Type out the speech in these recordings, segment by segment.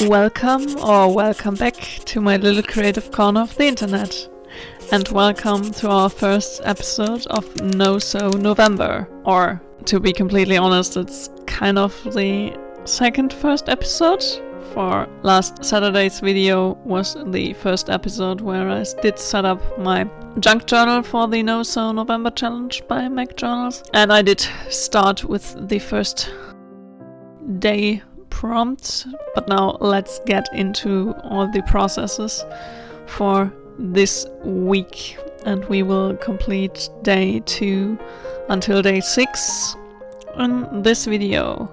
Welcome back to my little creative corner of the internet. And welcome to our first episode of No So November. Or, to be completely honest, it's kind of the first episode. For last Saturday's video was the first episode where I did set up my junk journal for the No So November challenge by Mac Journals. And I did start with the first day prompt, but now let's get into all the processes for this week, and we will complete day 2 until day 6 in this video.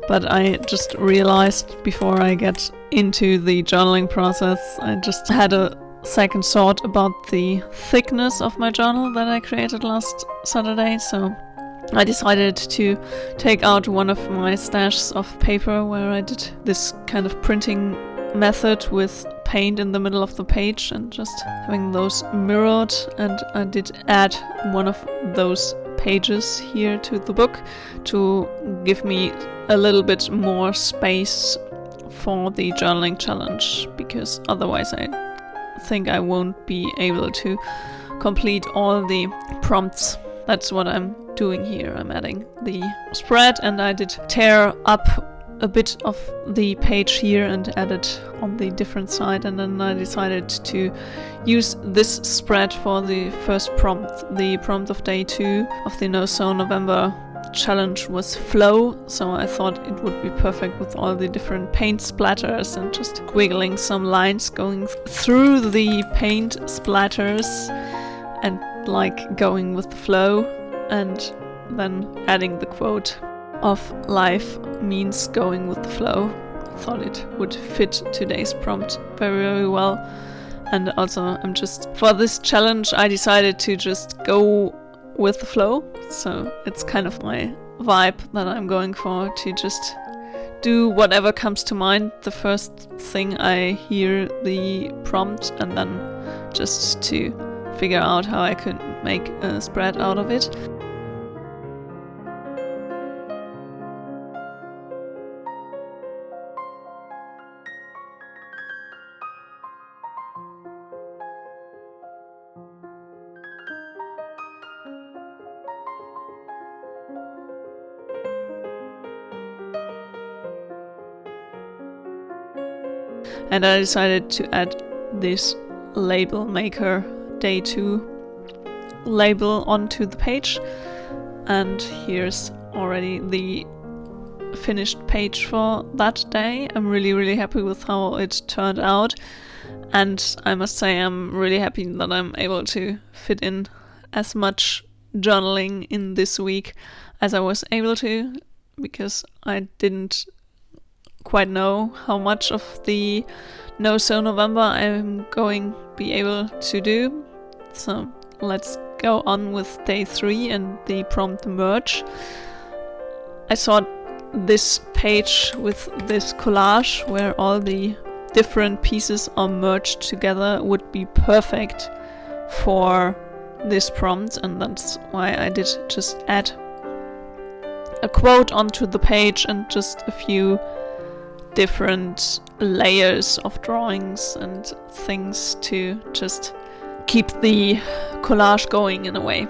But I just realized before I get into the journaling process, I just had a second thought about the thickness of my journal that I created last Saturday, so I decided to take out one of my stashes of paper where I did this kind of printing method with paint in the middle of the page and just having those mirrored, and I did add one of those pages here to the book to give me a little bit more space for the journaling challenge, because otherwise I think I won't be able to complete all the prompts. That's what I'm doing here. I'm adding the spread, and I did tear up a bit of the page here and add it on the different side, and then I decided to use this spread for the first prompt. The prompt of day 2 of the No So November challenge was flow, so I thought it would be perfect with all the different paint splatters and just squiggling some lines going through the paint splatters and like going with the flow, and then adding the quote of life means going with the flow. I thought it would fit today's prompt very, very well. And also for this challenge I decided to just go with the flow, so it's kind of my vibe that I'm going for, to just do whatever comes to mind the first thing I hear the prompt, and then just to figure out how I could make a spread out of it. And I decided to add this label maker day 2 label onto the page, and here's already the finished page for that day. I'm really happy with how it turned out, and I must say I'm really happy that I'm able to fit in as much journaling in this week as I was able to, because I didn't quite know how much of the No So November I'm going to be able to do. So let's go on with day 3 and the prompt merge. I thought this page with this collage where all the different pieces are merged together would be perfect for this prompt, and that's why I did just add a quote onto the page and just a few different layers of drawings and things to just keep the collage going in a way.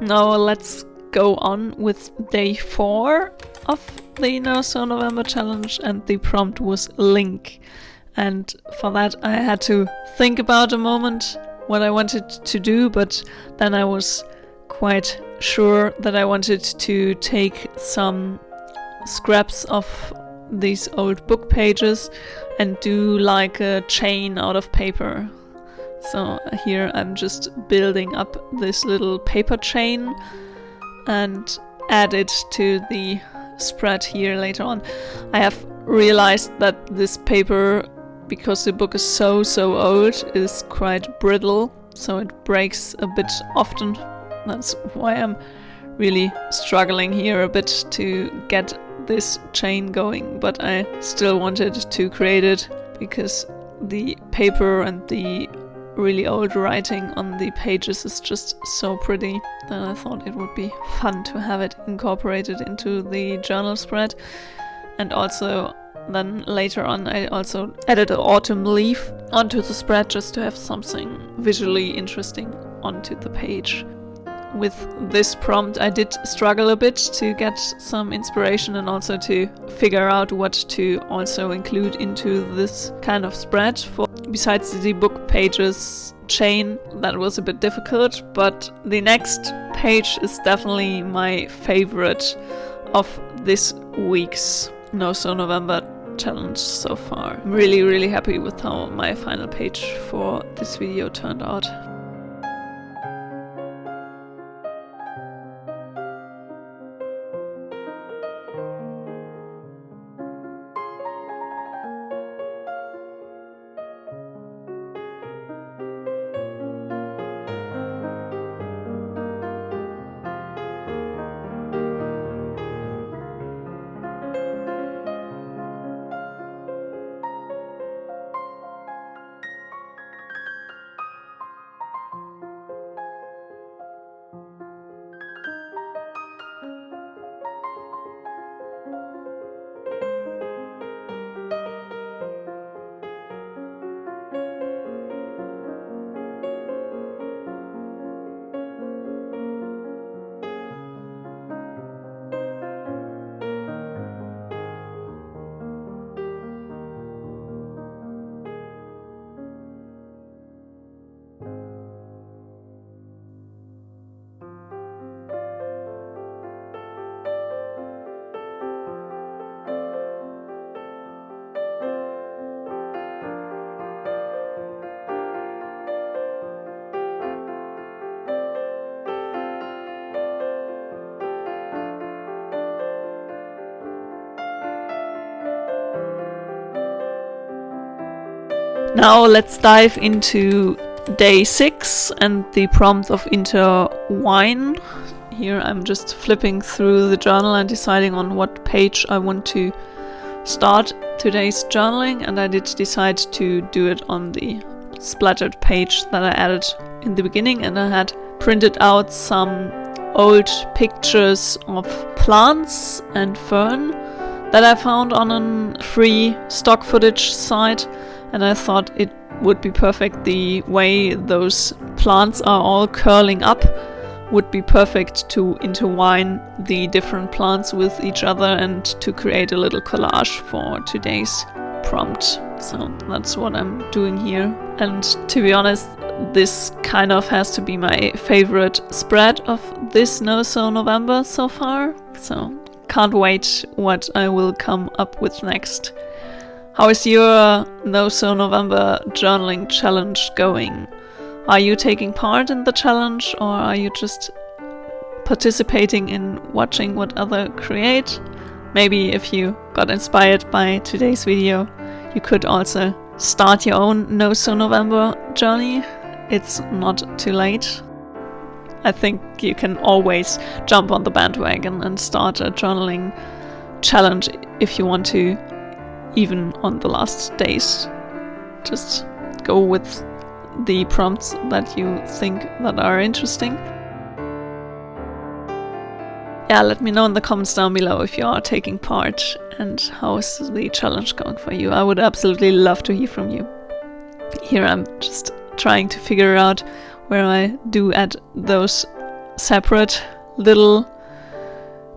Now let's go on with day 4 of the No So November challenge, and the prompt was link. And for that I had to think about a moment what I wanted to do, but then I was quite sure that I wanted to take some scraps of these old book pages and do like a chain out of paper. So here I'm just building up this little paper chain and add it to the spread here later on. I have realized that this paper, because the book is so old, is quite brittle, so it breaks a bit often. That's why I'm really struggling here a bit to get this chain going, but I still wanted to create it because the paper and the really old writing on the pages is just so pretty that I thought it would be fun to have it incorporated into the journal spread. And also then later on I also added an autumn leaf onto the spread just to have something visually interesting onto the page. With this prompt I did struggle a bit to get some inspiration and also to figure out what to also include into this kind of spread. Besides the book pages chain, that was a bit difficult, but the next page is definitely my favorite of this week's No So November challenge so far. I'm really happy with how my final page for this video turned out. Now let's dive into day 6 and the prompt of intertwine. Here I'm just flipping through the journal and deciding on what page I want to start today's journaling, and I did decide to do it on the splattered page that I added in the beginning, and I had printed out some old pictures of plants and fern that I found on a free stock footage site. And I thought it would be perfect. The way those plants are all curling up would be perfect to intertwine the different plants with each other and to create a little collage for today's prompt. So that's what I'm doing here. And to be honest, this kind of has to be my favorite spread of this No So November so far. So can't wait what I will come up with next. How is your No So November journaling challenge going? Are you taking part in the challenge, or are you just participating in watching what others create? Maybe if you got inspired by today's video, you could also start your own No So November journey. It's not too late. I think you can always jump on the bandwagon and start a journaling challenge if you want to, even on the last days. Just go with the prompts that you think that are interesting. Yeah, let me know in the comments down below if you are taking part and how is the challenge going for you. I would absolutely love to hear from you. Here I'm just trying to figure out where I do add those separate little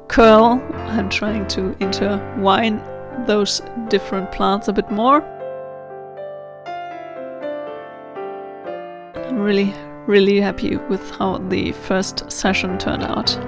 curl. I'm trying to intertwine those different plants a bit more. I'm really happy with how the first session turned out.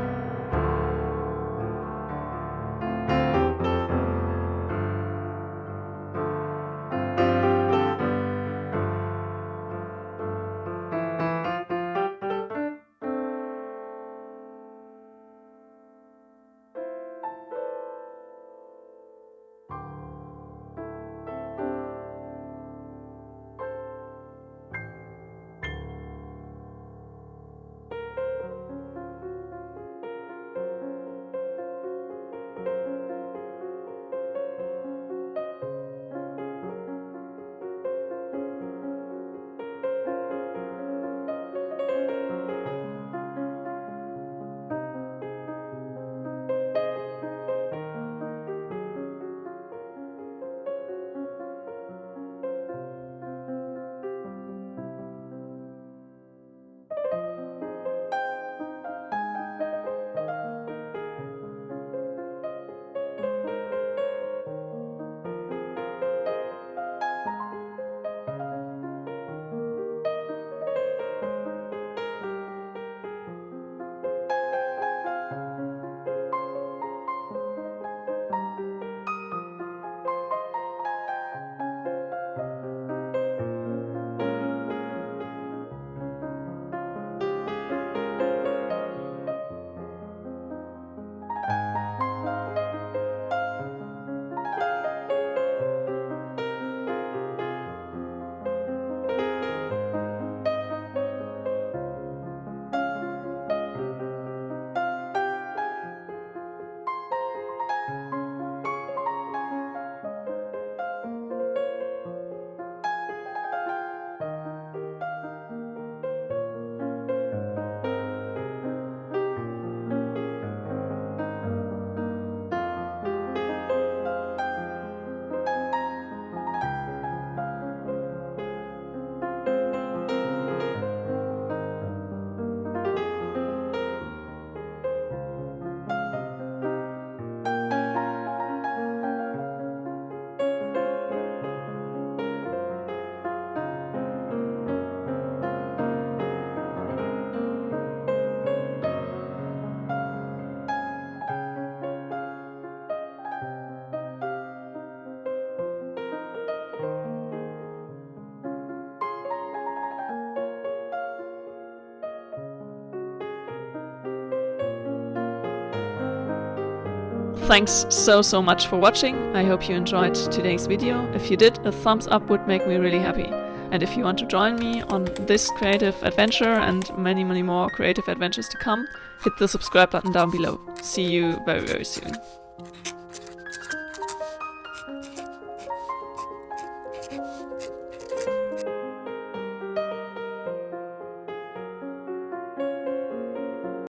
Thanks so much for watching. I hope you enjoyed today's video. If you did, a thumbs up would make me really happy. And if you want to join me on this creative adventure and many more creative adventures to come, hit the subscribe button down below. See you very soon.